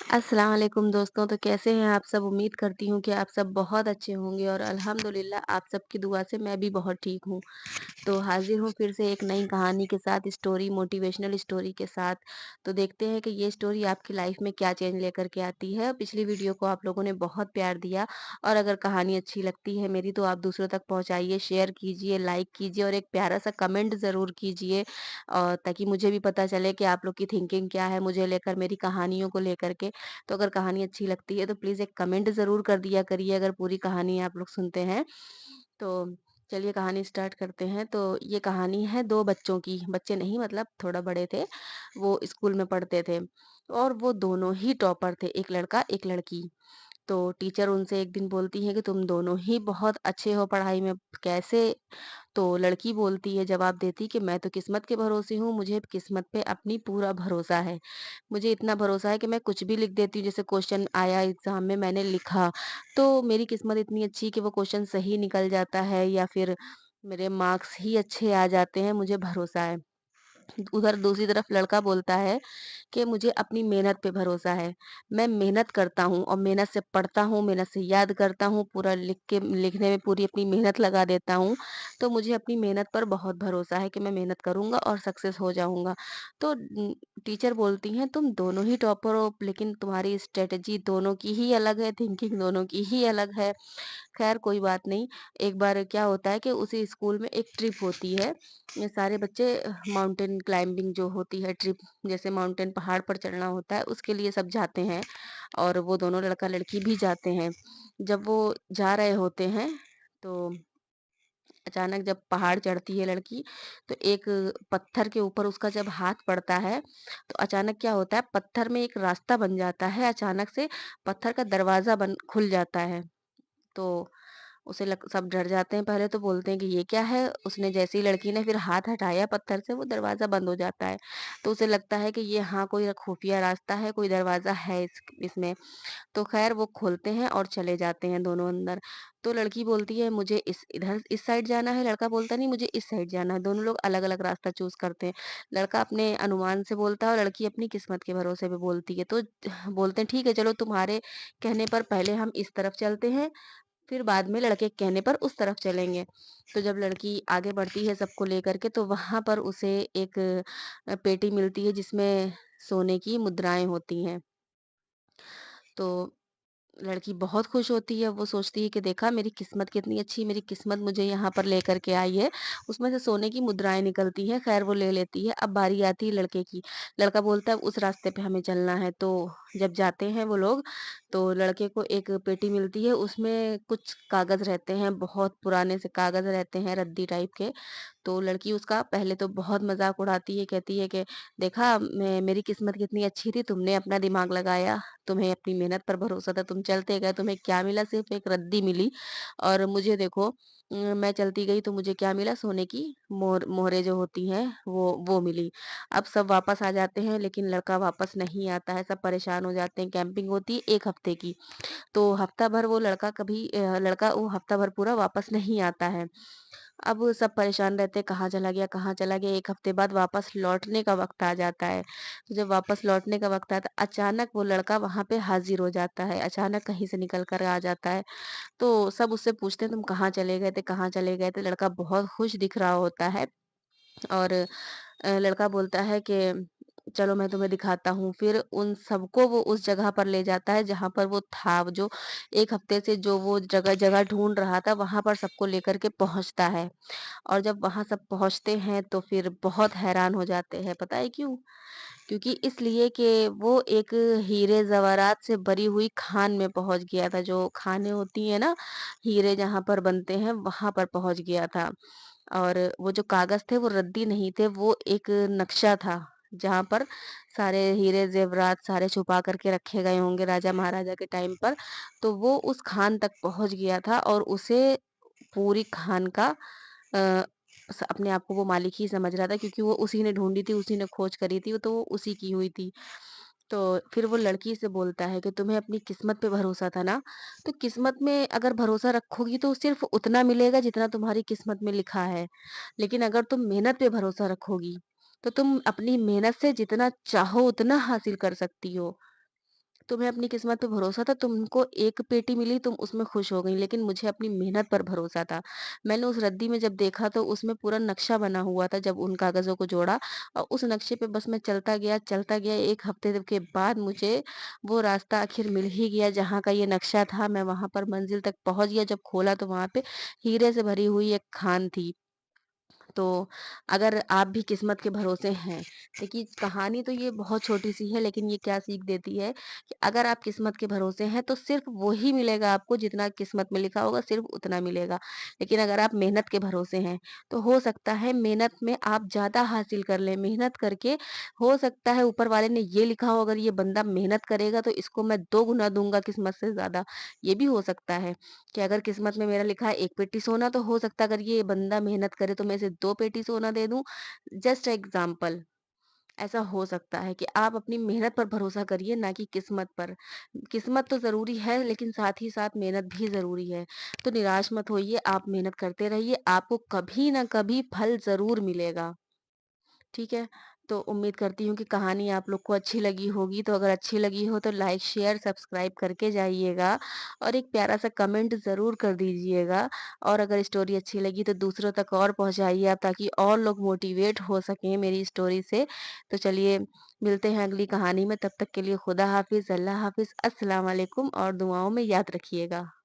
अस्सलाम वालेकुम दोस्तों, तो कैसे हैं आप सब? उम्मीद करती हूँ कि आप सब बहुत अच्छे होंगे और अल्हम्दुलिल्लाह आप सबकी दुआ से मैं भी बहुत ठीक हूँ। तो हाज़िर हूँ फिर से एक नई कहानी के साथ, स्टोरी मोटिवेशनल स्टोरी के साथ। तो देखते हैं कि ये स्टोरी आपकी लाइफ़ में क्या चेंज लेकर के आती है। पिछली वीडियो को आप लोगों ने बहुत प्यार दिया और अगर कहानी अच्छी लगती है मेरी तो आप दूसरों तक पहुँचाइए, शेयर कीजिए, लाइक कीजिए और एक प्यारा-सा कमेंट ज़रूर कीजिए ताकि मुझे भी पता चले कि आप लोग की थिंकिंग क्या है मुझे लेकर, मेरी कहानियों को लेकर के। तो अगर कहानी अच्छी लगती है तो प्लीज़ एक कमेंट ज़रूर कर दिया करिए अगर पूरी कहानी आप लोग सुनते हैं। तो चलिए कहानी स्टार्ट करते हैं। तो ये कहानी है 2 बच्चों की, बच्चे नहीं मतलब थोड़ा बड़े थे, वो स्कूल में पढ़ते थे और वो दोनों ही टॉपर थे, एक लड़का, एक लड़की। तो टीचर उनसे एक दिन बोलती है कि तुम दोनों ही बहुत अच्छे हो पढ़ाई में, कैसे? तो लड़की बोलती है, जवाब देती कि मैं तो किस्मत के भरोसे हूँ, मुझे किस्मत पे अपनी पूरा भरोसा है। मुझे इतना भरोसा है कि मैं कुछ भी लिख देती हूँ, जैसे क्वेश्चन आया एग्ज़ाम में मैंने लिखा, तो मेरी किस्मत इतनी अच्छी है कि वो क्वेश्चन सही निकल जाता है या फिर मेरे मार्क्स ही अच्छे आ जाते हैं, मुझे भरोसा है। उधर दूसरी तरफ लड़का बोलता है कि मुझे अपनी मेहनत पे भरोसा है। मैं मेहनत करता हूँ और मेहनत से पढ़ता हूँ, मेहनत से याद करता हूँ, पूरा लिखने में पूरी अपनी मेहनत लगा देता हूँ। तो मुझे अपनी मेहनत पर बहुत भरोसा है कि मैं मेहनत करूँगा और सक्सेस हो जाऊँगा। तो टीचर बोलती हैं तुम दोनों ही टॉपर हो लेकिन तुम्हारी स्ट्रैटेजी दोनों की ही अलग है, थिंकिंग दोनों की ही अलग है। खैर कोई बात नहीं। एक बार क्या होता है कि उसी स्कूल में एक ट्रिप होती है। ये सारे बच्चे माउंटेन क्लाइंबिंग जो होती है ट्रिप, जैसे माउंटेन पहाड़ पर चढ़ना होता है उसके लिए सब जाते हैं और वो दोनों लड़का-लड़की भी जाते हैं। जब वो जा रहे होते हैं तो अचानक जब पहाड़ चढ़ती है लड़की तो एक पत्थर के ऊपर उसका जब हाथ पड़ता है तो अचानक क्या होता है, पत्थर में एक रास्ता बन जाता है, अचानक से पत्थर का दरवाज़ा बन खुल जाता है। तो उसे लग सब डर जाते हैं, पहले तो बोलते हैं कि ये क्या है? उसने जैसे ही लड़की ने फिर हाथ हटाया पत्थर से वो दरवाज़ा बंद हो जाता है। तो उसे लगता है कि ये हाँ, कोई खुफिया रास्ता है, कोई दरवाज़ा है इसमें। तो ख़ैर वो खोलते हैं और चले जाते हैं दोनों अंदर। तो लड़की बोलती है मुझे इस साइड जाना है, लड़का बोलता है नहीं मुझे इस साइड जाना है। दोनों लोग अलग-अलग रास्ता चूज़ करते हैं। लड़का अपने अनुमान से बोलता है और लड़की अपनी किस्मत के भरोसे पे बोलती है। तो बोलते हैं ठीक है चलो तुम्हारे कहने पर पहले हम इस तरफ चलते हैं, फिर बाद में लड़के के कहने पर उस तरफ चलेंगे। तो जब लड़की आगे बढ़ती है सबको लेकर के तो वहाँ पर उसे एक पेटी मिलती है जिसमें सोने की मुद्राएँ होती हैं। तो लड़की बहुत खुश होती है, वो सोचती है कि देखा मेरी किस्मत कितनी अच्छी, मेरी किस्मत मुझे यहाँ पर लेकर के आई है। उसमें से सोने की मुद्राएँ निकलती हैं, ख़ैर वो ले लेती है। अब बारी आती है लड़के की। लड़का बोलता है उस रास्ते पे हमें चलना है, तो जब जाते हैं वो लोग, तो लड़के को एक पेटी मिलती है, उसमें कुछ कागज़ रहते हैं, बहुत पुराने से कागज़ रहते हैं, रद्दी टाइप के। तो लड़की उसका पहले तो बहुत मज़ाक उड़ाती है, कहती है कि देखा मेरी किस्मत कितनी अच्छी थी, तुमने अपना दिमाग लगाया, तुम्हें अपनी मेहनत पर भरोसा था, तुम चलते गए, तुम्हें क्या मिला? सिर्फ़ एक रद्दी मिली और मुझे देखो मैं चलती गई तो मुझे क्या मिला? सोने की मोहरें जो होती हैं वो मिली। अब सब वापस आ जाते हैं लेकिन लड़का वापस नहीं आता है, सब परेशान हो जाते हैं। कैंपिंग होती है 1 हफ्ते की, तो हफ्ता भर वो लड़का वो हफ्ता भर पूरा वापस नहीं आता है। अब सब परेशान रहते हैं, कहाँ चला गया, कहाँ चला गया? 1 हफ्ते बाद वापस लौटने का वक़्त आ जाता है। तो जब वापस लौटने का वक़्त आता है, अचानक वो लड़का वहाँ पे हाज़िर हो जाता है, अचानक कहीं से निकल कर आ जाता है। तो सब उससे पूछते हैं, "तुम कहाँ चले गए थे, कहाँ चले गए थे?" लड़का बहुत खुश दिख रहा होता है और लड़का बोलता है कि चलो मैं तुम्हें दिखाता हूँ। फिर उन सबको वो उस जगह पर ले जाता है जहाँ पर वो था, वो जो 1 हफ्ते से जो वो जगह-जगह ढूँढ रहा था, वहाँ पर सबको लेकर के पहुँचता है। और जब वहाँ सब पहुँचते हैं तो फिर बहुत हैरान हो जाते हैं, पता है क्यों? क्योंकि इसलिए कि वो एक हीरे ज़वारात से भरी हुई खान में पहुँच गया था, जो खानें होती हैं ना, हीरे जहाँ पर बनते हैं, वहाँ पर पहुँच गया था। और वो जो कागज़ थे वो रद्दी नहीं थे, वो एक नक्शा था, जहाँ पर सारे हीरे ज़ेवरात सारे छुपा कर के रखे गए होंगे राजा-महाराजा के टाइम पर। तो वो उस खान तक पहुँच गया था और उसे पूरी खान का अ, अपने आप को वो मालिक ही समझ रहा था क्योंकि वो उसी ने ढूँढी थी, उसी ने खोज करी थी, तो वो उसी की हुई थी। तो फिर वो लड़की से बोलता है कि तुम्हें अपनी किस्मत पे भरोसा था ना? तो किस्मत में अगर भरोसा रखोगी तो सिर्फ़ उतना मिलेगा जितना तुम्हारी किस्मत में लिखा है। लेकिन अगर तुम मेहनत पे भरोसा रखोगी, तो तुम अपनी मेहनत से जितना चाहो उतना हासिल कर सकती हो। तुम्हें अपनी किस्मत पे भरोसा था, तुमको 1 पेटी मिली, तुम उसमें खुश हो गई, लेकिन मुझे अपनी मेहनत पर भरोसा था। मैंने उस रद्दी में जब देखा तो उसमें पूरा नक्शा बना हुआ था, जब उन कागज़ों को जोड़ा और उस नक्शे पे बस मैं चलता गया, 1 हफ्ते के बाद मुझे वो रास्ता आखिर मिल ही गया जहाँ का ये नक्शा था, मैं वहाँ पर मंज़िल तक पहुँच गया, जब खोला तो वहाँ पे हीरे से भरी हुई एक खान थी। तो अगर आप भी किस्मत के भरोसे हैं, देखिए कहानी तो ये बहुत छोटी-सी है लेकिन ये क्या सीख देती है कि अगर आप किस्मत के भरोसे हैं तो सिर्फ़ वो ही मिलेगा आपको जितना किस्मत में लिखा होगा सिर्फ़ उतना मिलेगा। लेकिन अगर आप मेहनत के भरोसे हैं, तो हो सकता है मेहनत में आप ज़्यादा हासिल कर लें। मेहनत करके हो सकता है ऊपर वाले ने ये लिखा हो अगर ये बंदा मेहनत करेगा तो इसको मैं 2 गुना दूँगा किस्मत से ज़्यादा, ये भी हो सकता है। कि अगर किस्मत में मेरा लिखा है 1 पेटी सोना तो हो सकता है अगर ये बंदा मेहनत करे तो मैं इसे 2 पेटी सोना दे दूँ। जस्ट एग्ज़ाम्पल ऐसा हो सकता है कि आप अपनी मेहनत पर भरोसा करिए ना कि किस्मत पर। किस्मत तो ज़रूरी है लेकिन साथ ही साथ मेहनत भी ज़रूरी है। तो निराश मत होइए, आप मेहनत करते रहिए, आपको कभी न कभी फल ज़रूर मिलेगा। ठीक है? तो उम्मीद करती हूँ कि कहानी आप लोग को अच्छी लगी होगी, तो अगर अच्छी लगी हो तो लाइक, शेयर, सब्सक्राइब करके जाइएगा और एक प्यारा-सा कमेंट ज़रूर कर दीजिएगा और अगर स्टोरी अच्छी लगी तो दूसरों तक और पहुँचाइए आप ताकि और लोग मोटिवेट हो सकें मेरी स्टोरी से। तो चलिए मिलते हैं अगली कहानी में, तब तक के लिए खुदा हाफ़िज़, अल्लाह हाफ़िज़, अस्सलाम वालेकुम और दुआओं में याद रखिएगा।